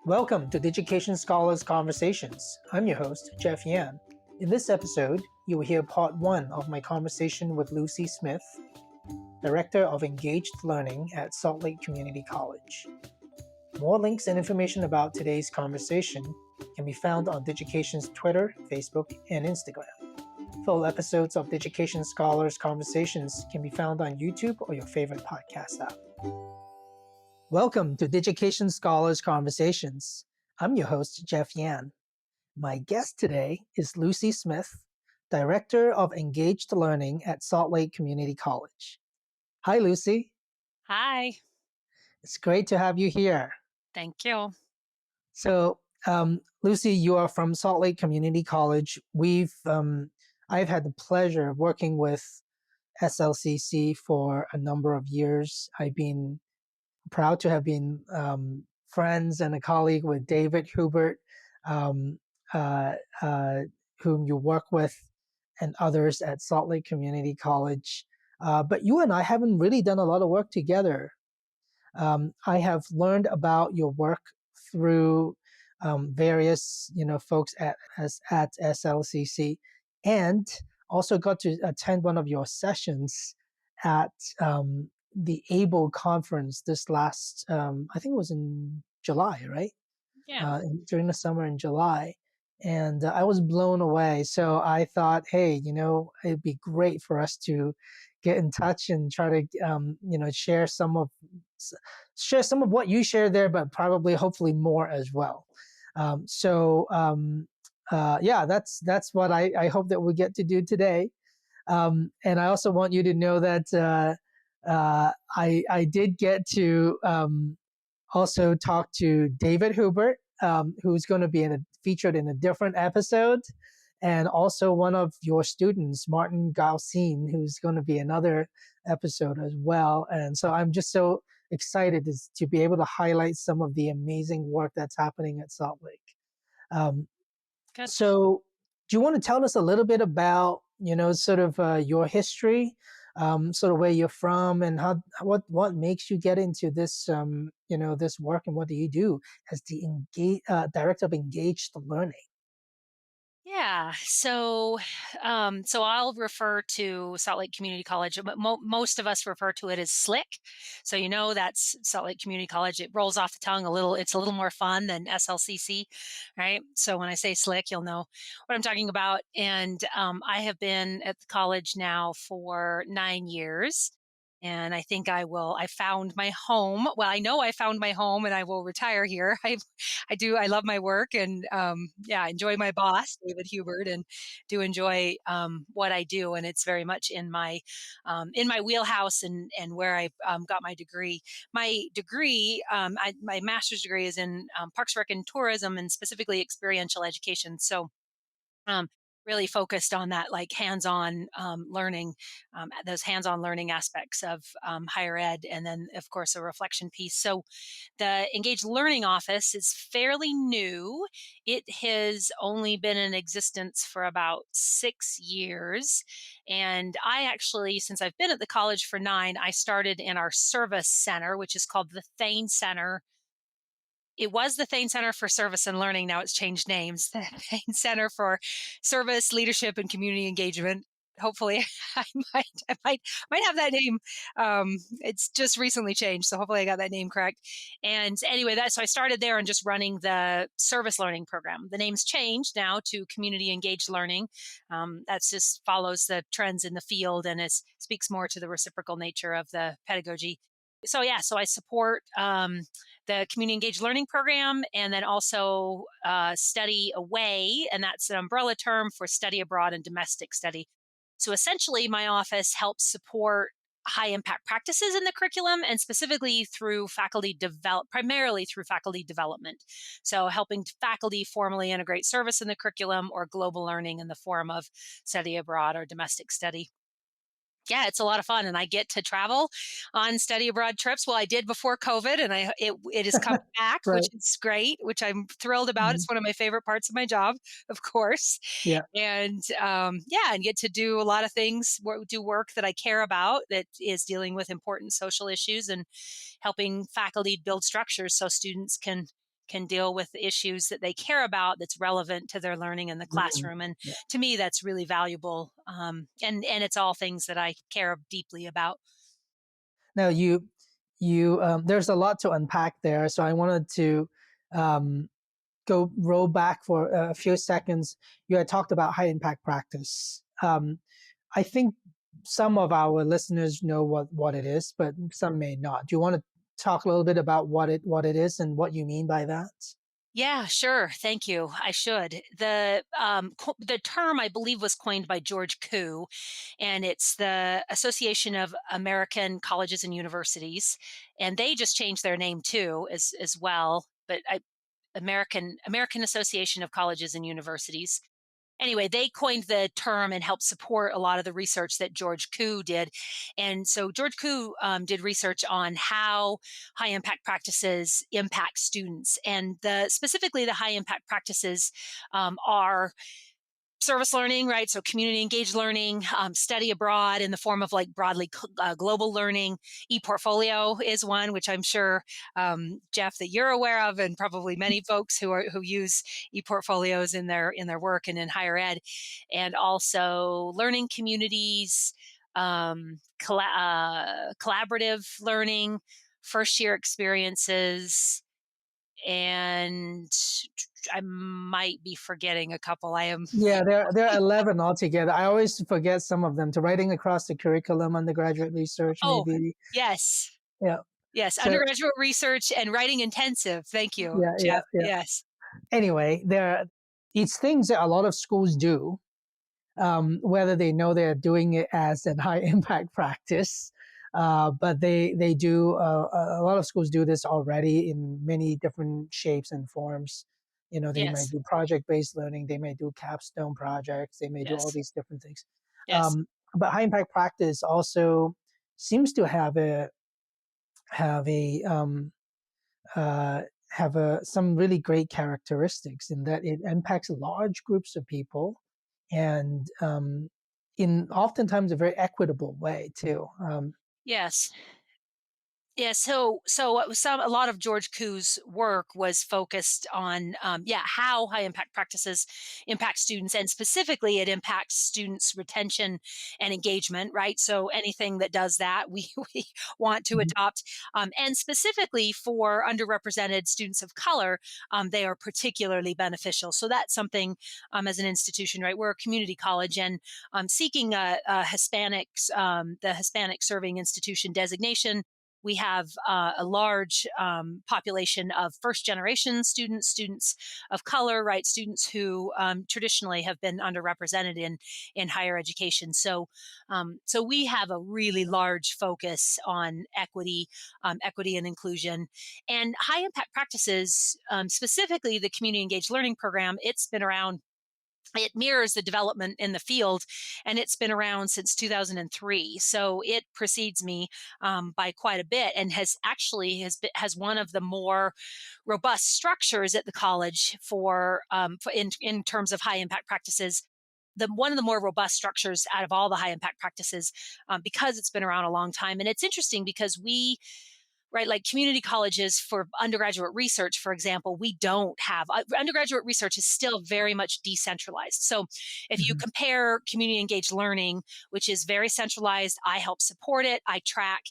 Welcome to Digication Scholars Conversations. I'm your host, Jeff Yan. In this episode, you will hear part one of my conversation with Lucy Smith, Director of Engaged Learning at Salt Lake Community College. More links and information about today's conversation can be found on Digication's Twitter, Facebook, and Instagram. Full episodes of Digication Scholars Conversations can be found on YouTube or your favorite podcast app. Welcome to Digication Scholars Conversations. I'm your host, Jeff Yan. My guest today is Lucy Smith, Director of Engaged Learning at Salt Lake Community College. Hi, Lucy. Hi. It's great to have you here. Thank you. So, Lucy, you are from Salt Lake Community College. I've had the pleasure of working with SLCC for a number of years. I've been proud to have been friends and a colleague with David Hubert, whom you work with, and others at Salt Lake Community College. But you and I haven't really done a lot of work together. I have learned about your work through various, folks at SLCC, and also got to attend one of your sessions at the ABLE conference this last, I think it was in July, right? Yeah. During the summer in July. And I was blown away. So I thought, hey, it'd be great for us to get in touch and try to, share some of what you shared there, but probably, hopefully, more as well. That's what I hope that we get to do today. And I also want you to know that I did get to also talk to David Hubert, who's going to be featured in a different episode, and also one of your students, Martin Galsine, who's going to be another episode as well. And so I'm just so excited to be able to highlight some of the amazing work that's happening at Salt Lake. Good. So do you want to tell us a little bit about, sort of your history, sort of where you're from, and what makes you get into this, this work, and what do you do as the Director of Engaged Learning? Yeah. So I'll refer to Salt Lake Community College, but most of us refer to it as SLIC. So that's Salt Lake Community College. It rolls off the tongue a little. It's a little more fun than SLCC, right? So when I say SLIC, you'll know what I'm talking about. And I have been at the college now for 9 years. And I think I found my home. Well, I know I found my home, and I will retire here. I love my work, and I enjoy my boss, David Hubert, and do enjoy what I do. And it's very much in my wheelhouse and where I got my degree. My master's degree is in Parks, Rec, and Tourism, and specifically experiential education. So really focused on that, like hands-on learning, those hands-on learning aspects of higher ed, and then of course a reflection piece. So the Engaged Learning Office is fairly new. It has only been in existence for about 6 years. And I actually, since I've been at the college for 9, I started in our service center, which is called the Thane Center. It was the Thane Center for Service and Learning. Now it's changed names. The Thane Center for Service, Leadership, and Community Engagement. Hopefully, I might have that name. It's just recently changed, so hopefully I got that name correct. And anyway, so I started there and just running the service learning program. The name's changed now to Community Engaged Learning. That's just follows the trends in the field, and speaks more to the reciprocal nature of the pedagogy. So I support the Community Engaged Learning Program, and then also Study Away, and that's an umbrella term for study abroad and domestic study. So essentially, my office helps support high impact practices in the curriculum, and specifically primarily through faculty development. So helping faculty formally integrate service in the curriculum or global learning in the form of study abroad or domestic study. Yeah, it's a lot of fun, and I get to travel on study abroad trips. Well, I did before COVID, and it has come back, Right. which is great, which I'm thrilled about. Mm-hmm. It's one of my favorite parts of my job, of course. Yeah. And and get to do a lot of things, do work that I care about, that is dealing with important social issues and helping faculty build structures so students can can deal with issues that they care about that's relevant to their learning in the Mhm. classroom. And Yeah. to me, that's really valuable. And it's all things that I care deeply about. Now you there's a lot to unpack there, so I wanted to um, go roll back for a few seconds. You had talked about high impact practice. I think some of our listeners know what it is, but some may not. Do you want to talk a little bit about what it is and what you mean by that? Yeah, sure. Thank you. I should. The term I believe was coined by George Koo, and it's the Association of American Colleges and Universities, and they just changed their name too as well. But American Association of Colleges and Universities. Anyway, they coined the term and helped support a lot of the research that George Koo did. And so George Koo did research on how high impact practices impact students. And specifically, the high impact practices are service learning, right? So community engaged learning, study abroad in the form of like broadly global learning. E-portfolio is one, which I'm sure Jeff that you're aware of, and probably many folks who use e-portfolios in their work and in higher ed, and also learning communities, collaborative learning, first year experiences, and I might be forgetting a couple. I am. Yeah, there are 11 altogether. I always forget some of them. To writing across the curriculum, undergraduate research, Oh, maybe. yes. Yeah. Yes, So undergraduate research and writing intensive. Thank you, yeah, yeah, Jeff. yeah. Yes. Anyway, it's things that a lot of schools do, whether they know they're doing it as an high impact practice. But they do, a lot of schools do this already in many different shapes and forms. They might Yes. do project based learning, they may do capstone projects, they may do all Yes. these different things. Yes. But high impact practice also seems to have a uh, some really great characteristics in that it impacts large groups of people, and in oftentimes a very equitable way too. Yes. Yeah, so what was a lot of George Koo's work was focused on how high impact practices impact students, and specifically it impacts students' retention and engagement, right? So anything that does that, we we want to Mhm. adopt, and specifically for underrepresented students of color, they are particularly beneficial. So that's something as an institution, right? We're a community college, and seeking a Hispanics the Hispanic Serving Institution designation. We have a large population of first generation students of color, right? Students who traditionally have been underrepresented in higher education. So we have a really large focus on equity and inclusion, and high impact practices, specifically the community engaged learning program. It's been around, it mirrors the development in the field, and it's been around since 2003, so it precedes me by quite a bit, and has one of the more robust structures at the college for in terms of high impact practices. One of the more robust structures out of all the high impact practices, because it's been around a long time. And it's interesting because we, right, like community colleges for undergraduate research, for example, we don't have undergraduate research is still very much decentralized. So if you Mhm. compare community engaged learning, which is very centralized, I help support it, I track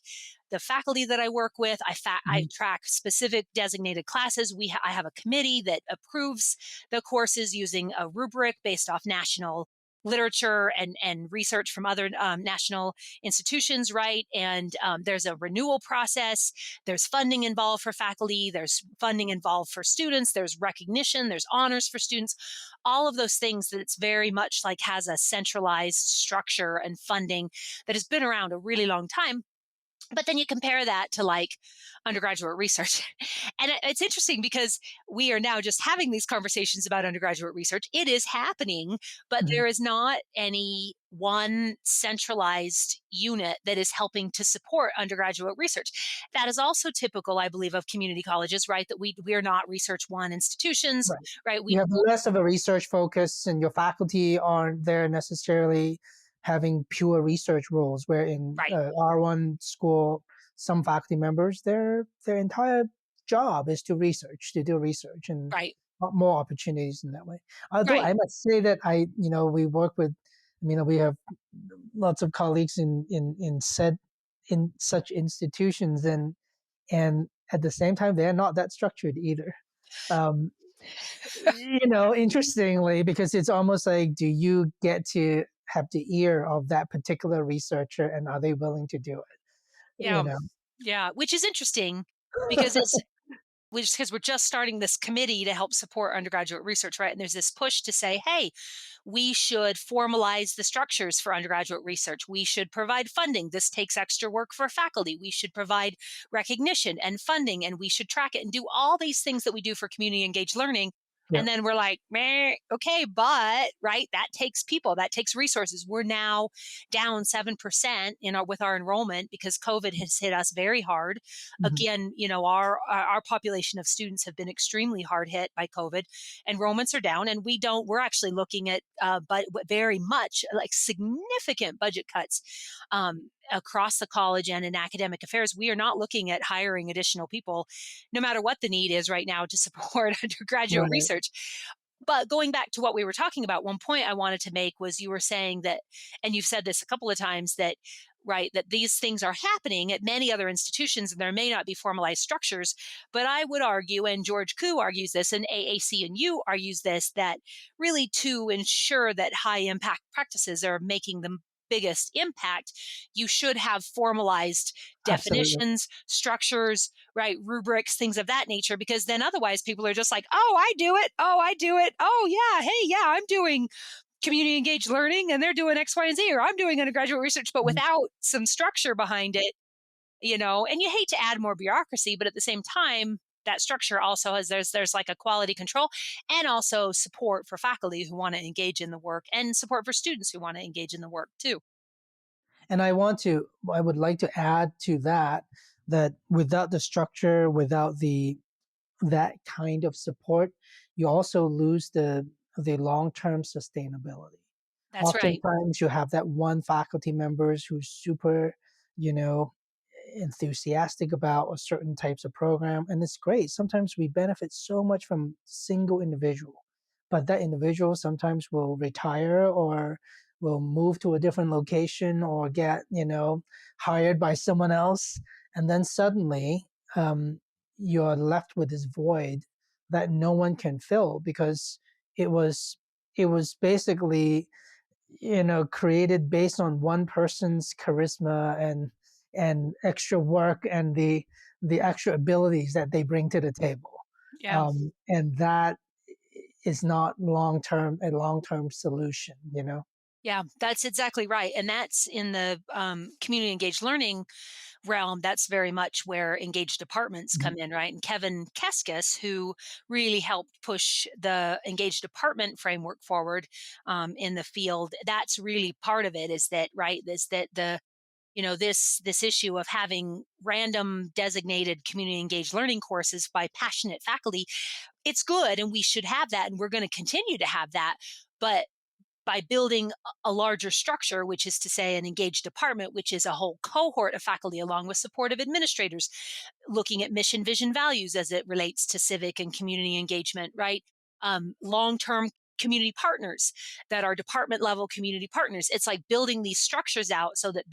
the faculty that I work with, I Mhm. track specific designated classes. I have a committee that approves the courses using a rubric based off national literature and research from other national institutions, right? And there's a renewal process, there's funding involved for faculty, there's funding involved for students, there's recognition, there's honors for students, all of those things that it's very much like has a centralized structure and funding that has been around a really long time. But then you compare that to like undergraduate research. And it's interesting because we are now just having these conversations about undergraduate research. It is happening, but Mhm. there is not any one centralized unit that is helping to support undergraduate research. That is also typical, I believe, of community colleges, right? That we are not research one institutions, Right. right? You We have less of a research focus, and your faculty aren't there necessarily having pure research roles. Where in right. R1 school, some faculty members, their entire job is to research, to do research, and Right. more opportunities in that way. Although Right. I must say that we work with, we have lots of colleagues in such institutions, and at the same time, they're not that structured either. Um, Interestingly, because it's almost like, do you get to have the ear of that particular researcher, and are they willing to do it? Yeah. Yeah. Which is interesting because it's because we're just starting this committee to help support undergraduate research, right? And there's this push to say, hey, we should formalize the structures for undergraduate research. We should provide funding. This takes extra work for faculty. We should provide recognition and funding, and we should track it and do all these things that we do for community engaged learning. Yeah. And then we're like, meh, okay, but right, that takes people, that takes resources. We're now down 7% with our enrollment because COVID has hit us very hard. Mhm. Again, our population of students have been extremely hard hit by COVID. Enrollments are down, and we're actually looking at but very much like significant budget cuts across the college and in academic affairs. We are not looking at hiring additional people, no matter what the need is right now to support undergraduate Right. research. But going back to what we were talking about, one point I wanted to make was you were saying that, and you've said this a couple of times, that right, that these things are happening at many other institutions and there may not be formalized structures. But I would argue, and George Koo argues this, and AAC and you argues this, that really to ensure that high impact practices are making the biggest impact, you should have formalized Absolutely. definitions, structures, right, rubrics, things of that nature, because then otherwise people are just like, oh, I do it. Oh, I do it. Oh, yeah. Hey, yeah, I'm doing community engaged learning and they're doing X, Y, and Z, or I'm doing undergraduate research, but Mhm. without some structure behind it, and you hate to add more bureaucracy, but at the same time, that structure also has there's like a quality control and also support for faculty who want to engage in the work and support for students who want to engage in the work too. And I would like to add to that, that without the structure, without that kind of support, you also lose the long-term sustainability. That's right. Oftentimes you have that one faculty members who's super, you know, enthusiastic about a certain types of program, and it's great. Sometimes we benefit so much from single individual, but that individual sometimes will retire or will move to a different location or get, hired by someone else, and then suddenly um, you're left with this void that no one can fill, because it was it was basically, created based on one person's charisma and extra work and the extra abilities that they bring to the table. Yeah. And that is not a long-term solution. Yeah, that's exactly right. And that's in the community engaged learning realm. That's very much where engaged departments come Mhm. in, right? And Kevin Keskis, who really helped push the engaged department framework forward in the field, that's really part of it. Is that right? Is that this issue of having random designated community engaged learning courses by passionate faculty? It's good, and we should have that, and we're going to continue to have that. But by building a larger structure, which is to say an engaged department, which is a whole cohort of faculty along with supportive administrators, looking at mission, vision, values as it relates to civic and community engagement, right? Long term community partners that are department level community partners. It's like building these structures out so that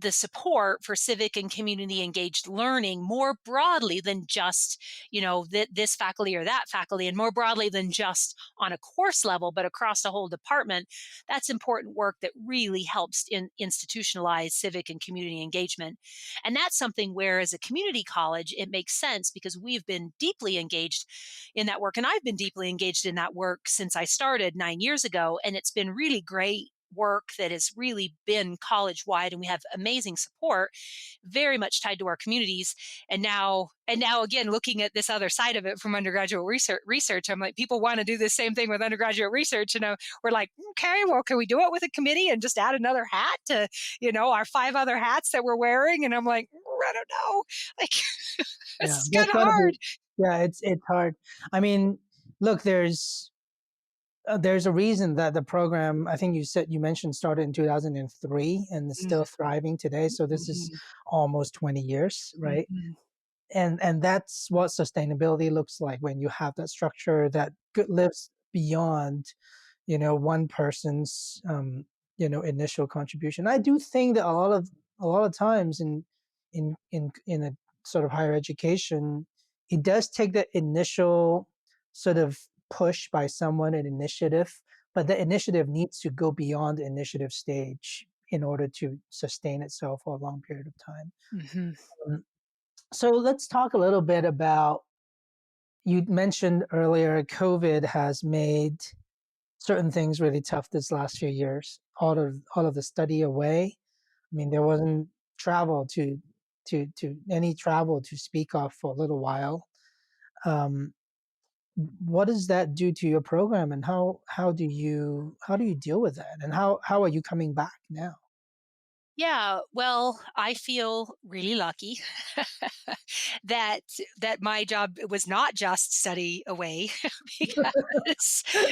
the support for civic and community engaged learning more broadly than just this faculty or that faculty, and more broadly than just on a course level but across the whole department. That's important work that really helps institutionalize civic and community engagement. And that's something where as a community college it makes sense because we've been deeply engaged in that work, and I've been deeply engaged in that work since I started 9 years ago, and it's been really great work that has really been college wide, and we have amazing support very much tied to our communities. And now again, looking at this other side of it from undergraduate research, I'm like, people want to do the same thing with undergraduate research, and we're like, okay, well, can we do it with a committee and just add another hat to our 5 other hats that we're wearing? And I'm like, I don't know, like Yeah, it's kind there's of got to hard. be. Yeah, it's hard. I mean, look, there's a reason that the program, I think you mentioned, started in 2003 and is still thriving today. So this is Mhm, almost 20 years, right? mhm. and that's what sustainability looks like when you have that structure that lives beyond one person's initial contribution. I do think that a lot of times in a sort of higher education, it does take the initial sort of push by someone, an initiative, but the initiative needs to go beyond the initiative stage in order to sustain itself for a long period of time. Hmm. Um, so let's talk a little bit about, you mentioned earlier, COVID has made certain things really tough this last few years. All of the study away. I mean, there wasn't travel to any travel to speak of for a little while. Um, what does that do to your program, and how do you deal with that, and how are you coming back now? Yeah, well, I feel really lucky that my job was not just study away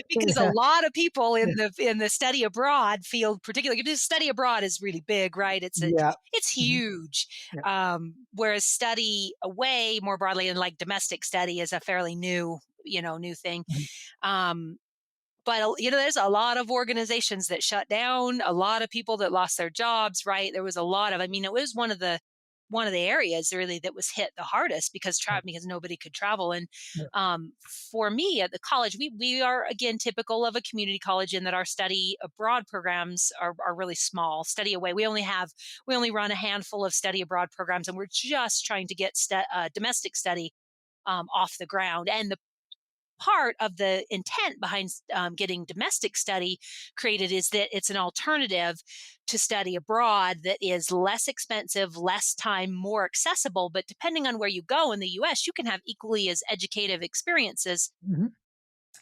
because a Yeah, lot of people yeah, in the study abroad field, particularly because study abroad is really big, right? yeah, It's mhm, huge. yeah, Whereas study away more broadly and like domestic study is a fairly new, new thing. mhm, Um, but there's a lot of organizations that shut down, a lot of people that lost their jobs, right? There was a lot of, I mean, it was one of the areas really that was hit the hardest yeah, because nobody could travel. And yeah, for me at the college, we are again typical of a community college in that our study abroad programs are really small. Study away, we only run a handful of study abroad programs, and we're just trying to get domestic study off the ground. And the part of the intent behind getting domestic study created is that it's an alternative to study abroad that is less expensive, less time, more accessible. But depending on where you go in the US, you can have equally as educative experiences. mhm,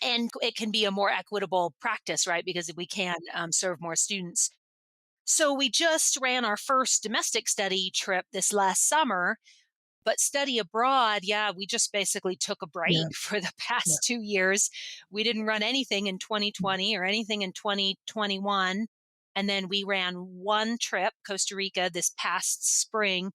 And it can be a more equitable practice, right? Because we can serve more students. So we just ran our first domestic study trip this last summer, but study abroad, yeah, we just basically took a break yeah, for the yeah, past 2 years. We didn't run anything in mm, 2020 or anything in 2021. And then we ran one trip, Costa Rica, this past spring.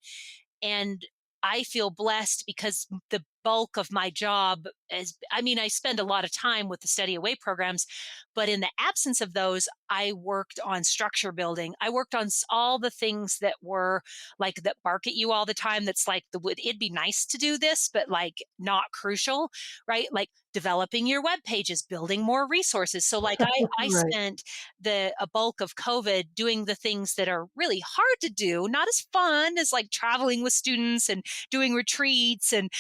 And I feel blessed because the bulk of my job is, I mean, I spend a lot of time with the study away programs, but in the absence of those, I worked on structure building. I worked on all the things that were like that bark at you all the time. That's like it'd be nice to do this, but like not crucial, right? Like developing your web pages, building more resources. So like I right, spent a bulk of COVID doing the things that are really hard to do, not as fun as like traveling with students and doing retreats and,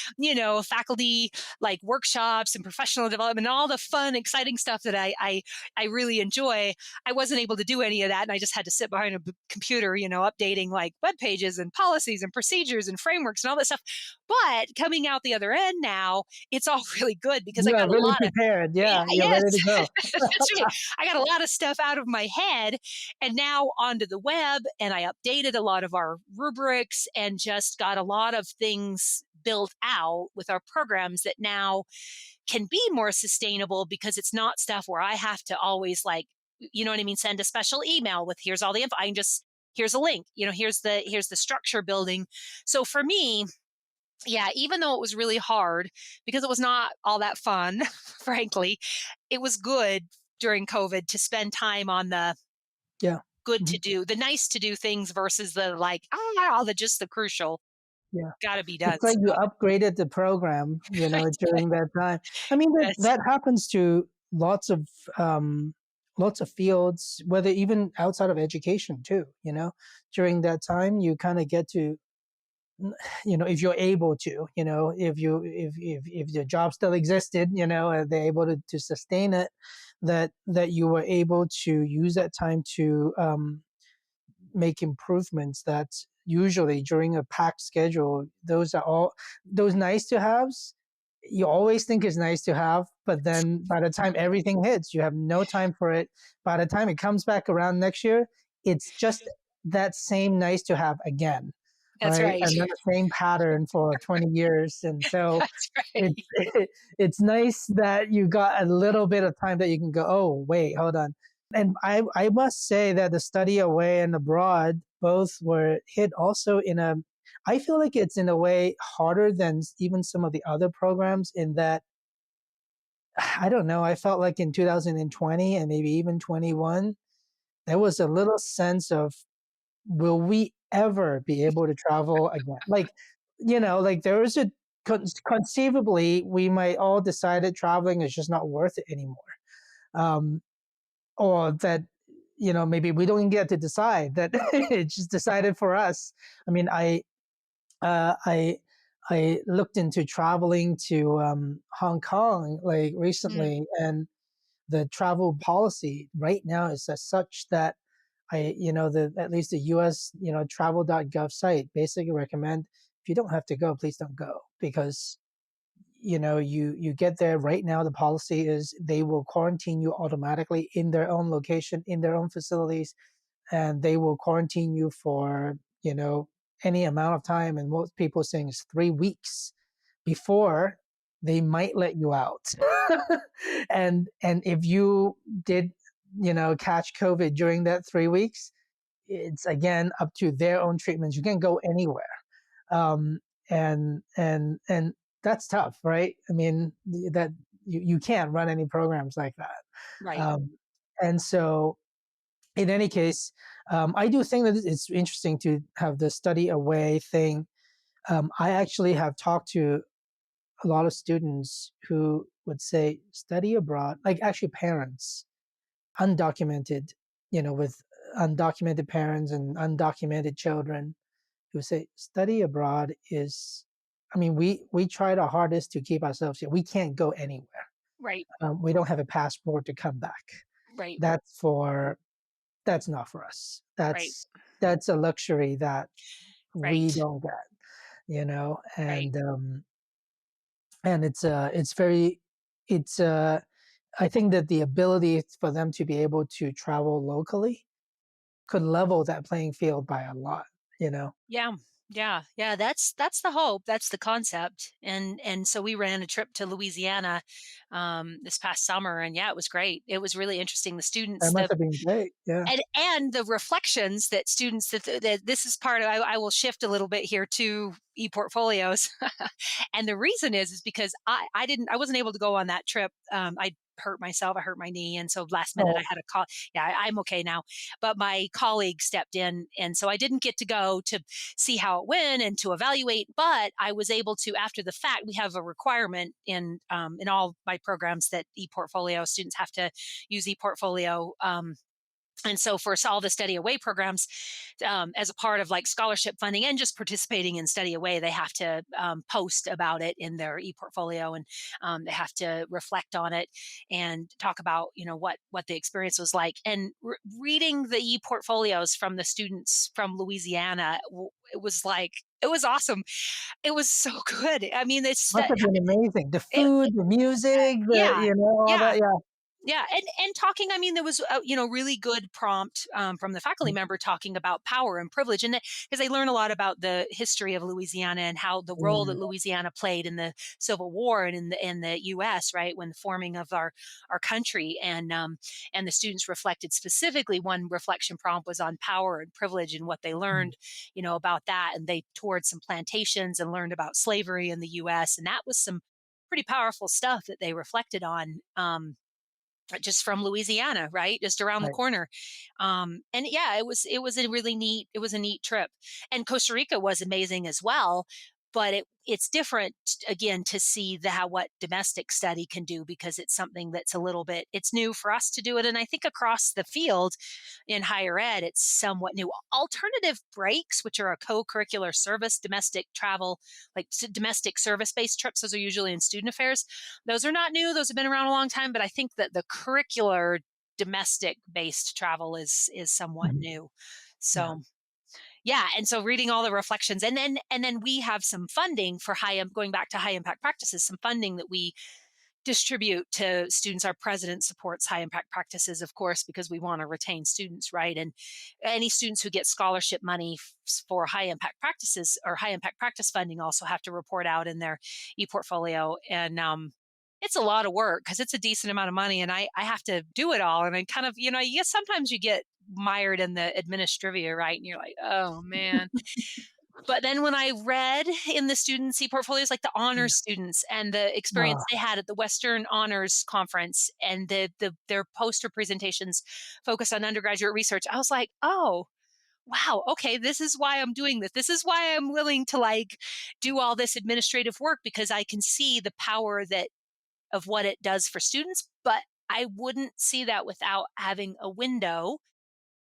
faculty like workshops and professional development and all the fun, exciting stuff that I really enjoy. I wasn't able to do any of that. And I just had to sit behind a computer, updating like web pages and policies and procedures and frameworks and all that stuff. But coming out the other end now, it's all really good because I you are got a really lot of, prepared. yeah, Yeah, you're yes, ready to go. that's right. I got a lot of stuff out of my head and now onto the web. And I updated a lot of our rubrics and just got a lot of things built out with our programs that now can be more sustainable because it's not stuff where I have to always like, you know what I mean, send a special email with here's all the info. I can just here's a link, here's the structure building. So for me, yeah, even though it was really hard because it was not all that fun, frankly, it was good during COVID to spend time on the Yeah, good to mhm, do, the nice to do things versus the like, all the just the crucial yeah. got to be done It's like you stuff. upgraded the program, I did. during that time. I mean, that Yes. that happens to lots of fields, whether even outside of education too. During that time, you kind of get to, if you're able to, if the job still existed, they're able to sustain it, that you were able to use that time to make improvements that usually during a packed schedule, those are all those nice to haves. You always think it's nice to have, but then by the time everything hits, you have no time for it. By the time it comes back around next year, it's just that same nice to have again, That's right? right. And then the same pattern for 20 years. And so That's right. it's it's nice that you got a little bit of time that you can go, oh, wait, hold on. And I must say that the study away and abroad both were hit also in a, I feel like it's in a way harder than even some of the other programs in that I don't know. I felt like in 2020 and maybe even 21, there was a little sense of, will we ever be able to travel again? Like, like there is a conceivably, we might all decide that traveling is just not worth it anymore. Um, or that, maybe we don't even get to decide that it's just decided for us. I mean, uh, I, I looked into traveling to Hong Kong like Mm, recently, and the travel policy right now is as such that at least the US, travel.gov site basically recommend if you don't have to go, please don't go because you get there right now. The policy is they will quarantine you automatically in their own location, in their own facilities, and they will quarantine you for any amount of time. And most people are saying is 3 weeks before they might let you out. And if you did catch COVID during that 3 weeks, it's again up to their own treatments. You can't go anywhere. um, and that's tough, right? I mean, that you can't run any programs like that. right. And so in any case, I do think that it's interesting to have the study away thing. I actually have talked to a lot of students who would say study abroad, like actually parents, undocumented, with undocumented parents and undocumented children who say study abroad is, I mean, we tried our hardest to keep ourselves here. We can't go anywhere. Right. We don't have a passport to come back. Right. That's for that's not for us. Right. That's a luxury that we Right. don't get, Right. and it's very it's I think that the ability for them to be able to travel locally could level that playing field by a lot, you know. Yeah. Yeah. Yeah. That's the hope. That's the concept. And so we ran a trip to Louisiana this past summer, and yeah, it was great. It was really interesting. The That students, must have been great. Yeah. and the reflections that students that this is part of. I will shift a little bit here to e-portfolios. And the reason is because I wasn't able to go on that trip. I hurt myself. I hurt my knee, and so last minute I Oh, had a call. Yeah, I'm okay now, but my colleague stepped in, and so I didn't get to go to see how it went and to evaluate. But I was able to, after the fact, we have a requirement in all my programs that e-portfolio students have to use e-portfolio. And so for all the study away programs, as a part of like scholarship funding and just participating in study away, they have to post about it in their e-portfolio, and they have to reflect on it and talk about what the experience was like. And reading the e-portfolios from the students from Louisiana, it was like, it was awesome. It was so good. I mean, must have been amazing. The it, food, the music, yeah, all yeah. that. Yeah. Yeah, and talking. I mean, there was really good prompt from the faculty member talking about power and privilege, and because they learn a lot about the history of Louisiana and how the role that Mm, Louisiana played in the Civil War and in the U.S. right when the forming of our country, and the students reflected specifically. One reflection prompt was on power and privilege and what they mm, learned, about that, and they toured some plantations and learned about slavery in the U.S. and that was some pretty powerful stuff that they reflected on. Just from Louisiana, right? Just around the right. corner. And yeah, it was a really neat trip. And Costa Rica was amazing as well. But it's different again to see how what domestic study can do because it's something that's a little bit it's new for us to do it. And I think across the field in higher ed, it's somewhat new. Alternative breaks, which are a co-curricular service, domestic travel, like domestic service-based trips, those are usually in student affairs. Those are not new; those have been around a long time. But I think that the curricular domestic-based travel is somewhat Mhm. new. Yeah. So yeah, and so reading all the reflections, and then we have some funding for going back to high impact practices, some funding that we distribute to students. Our president supports high impact practices, of course, because we want to retain students, right? And any students who get scholarship money for high impact practices or high impact practice funding also have to report out in their e-portfolio. And it's a lot of work because it's a decent amount of money, and I have to do it all. And I kind of, yes, sometimes you get mired in the administrivia, right? And you're like, oh man. But then when I read in the students' e-portfolios, like the honors students and the experience Ah, they had at the Western Honors Conference and their poster presentations focused on undergraduate research, I was like, oh, wow, okay, this is why I'm doing this. This is why I'm willing to like do all this administrative work because I can see the power that of what it does for students, but I wouldn't see that without having a window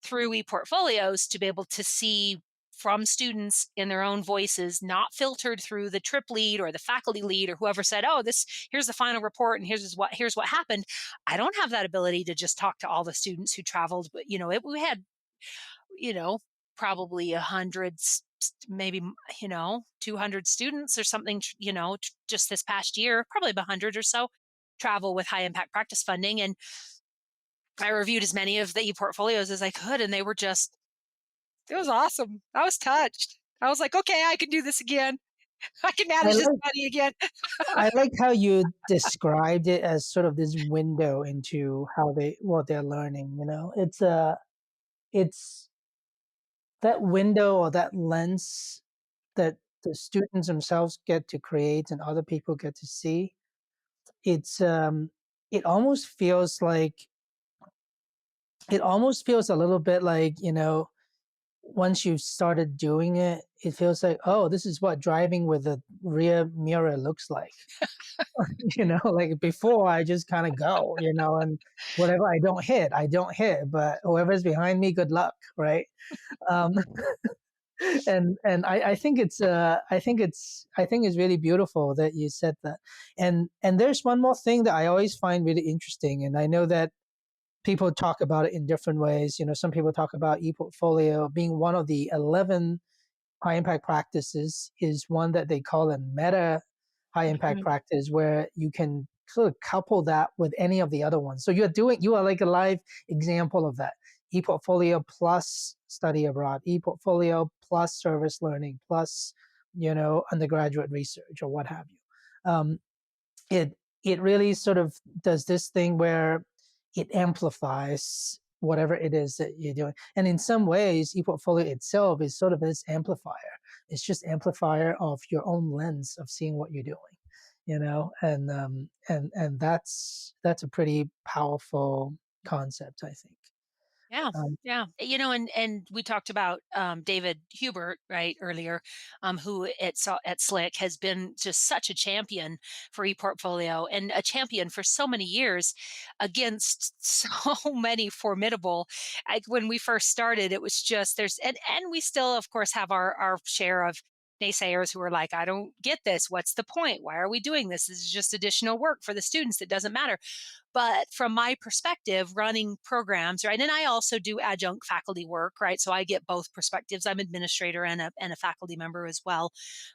through ePortfolios to be able to see from students in their own voices, not filtered through the trip lead or the faculty lead or whoever said, "Oh, this here's the final report and here's what happened." I don't have that ability to just talk to all the students who traveled, but we had you know probably 100, maybe 200 students or something. Just this past year, probably 100 or so travel with high impact practice funding, and I reviewed as many of the e-portfolios as I could, and they were just it was awesome. I was touched. I was like, "Okay, I can do this again. I can I manage this like study again." I like how you described it as sort of this window into what they're learning. It's that window or that lens that the students themselves get to create and other people get to see. It's it almost feels like it almost feels a little bit like, once you've started doing it, it feels like, oh, this is what driving with a rear mirror looks like. Like before I just kind of go, and whatever I don't hit, but whoever's behind me, good luck, right? Um, and I think it's really beautiful that you said that. And there's one more thing that I always find really interesting, and I know that people talk about it in different ways. Some people talk about ePortfolio being one of the 11 high impact practices, is one that they call a meta high impact Mhm. practice, where you can sort of couple that with any of the other ones. So you are like a live example of that. ePortfolio plus study abroad, ePortfolio plus service learning, plus, undergraduate research or what have you. It really sort of does this thing where it amplifies whatever it is that you're doing. And in some ways, ePortfolio itself is sort of this amplifier. It's just amplifier of your own lens of seeing what you're doing, and that's a pretty powerful concept, I think. Yeah. Um, Yeah. And we talked about David Hubert, right, earlier, who at Slick has been just such a champion for ePortfolio and a champion for so many years against so many formidable. When we first started, it was just and we still, of course, have our share of naysayers who are like, I don't get this. What's the point? Why are we doing this? This is just additional work for the students. It doesn't matter. But from my perspective, running programs, right, and I also do adjunct faculty work, right? So I get both perspectives. I'm administrator and a faculty member as well,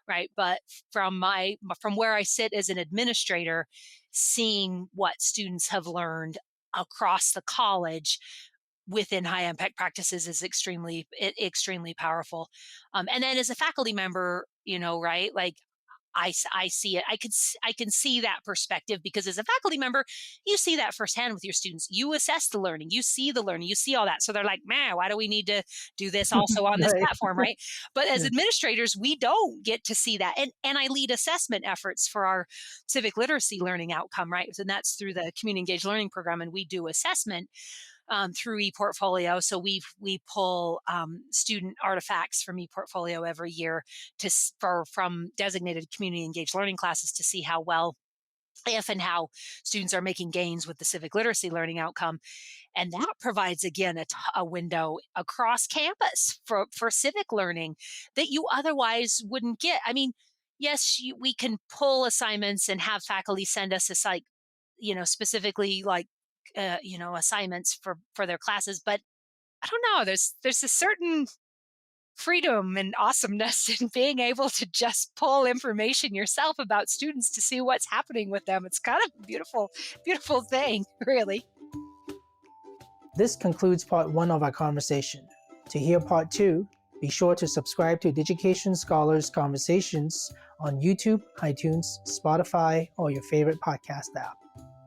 right? But from where I sit as an administrator, seeing what students have learned across the college within high impact practices is extremely powerful. And then as a faculty member, right, like I see it. I can see that perspective because as a faculty member, you see that firsthand with your students. You assess the learning, you see the learning, you see all that. So they're like, man, why do we need to do this also on this right. platform, right? But as Yeah. administrators, we don't get to see that. And I lead assessment efforts for our civic literacy learning outcome, right? And that's through the community engaged learning program, and we do assessment through ePortfolio. So we pull student artifacts from ePortfolio every year from designated community engaged learning classes to see how well, if and how, students are making gains with the civic literacy learning outcome. And that provides, again, a window across campus for civic learning that you otherwise wouldn't get. I mean, yes, we can pull assignments and have faculty send us specifically like assignments for their classes, but I don't know, there's a certain freedom and awesomeness in being able to just pull information yourself about students to see what's happening with them. It's kind of a beautiful thing, really. This concludes part one of our conversation. To hear part two, be sure to subscribe to Digication Scholars Conversations on YouTube, iTunes, Spotify, or your favorite podcast app.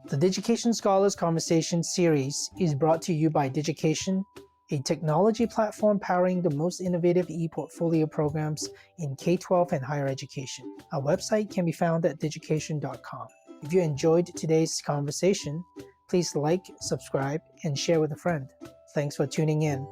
The Digication Scholars Conversations series is brought to you by Digication a technology platform powering the most innovative e-portfolio programs in K-12 and higher education. Our website can be found at digication.com. If you enjoyed today's conversation, please like, subscribe, and share with a friend. Thanks for tuning in.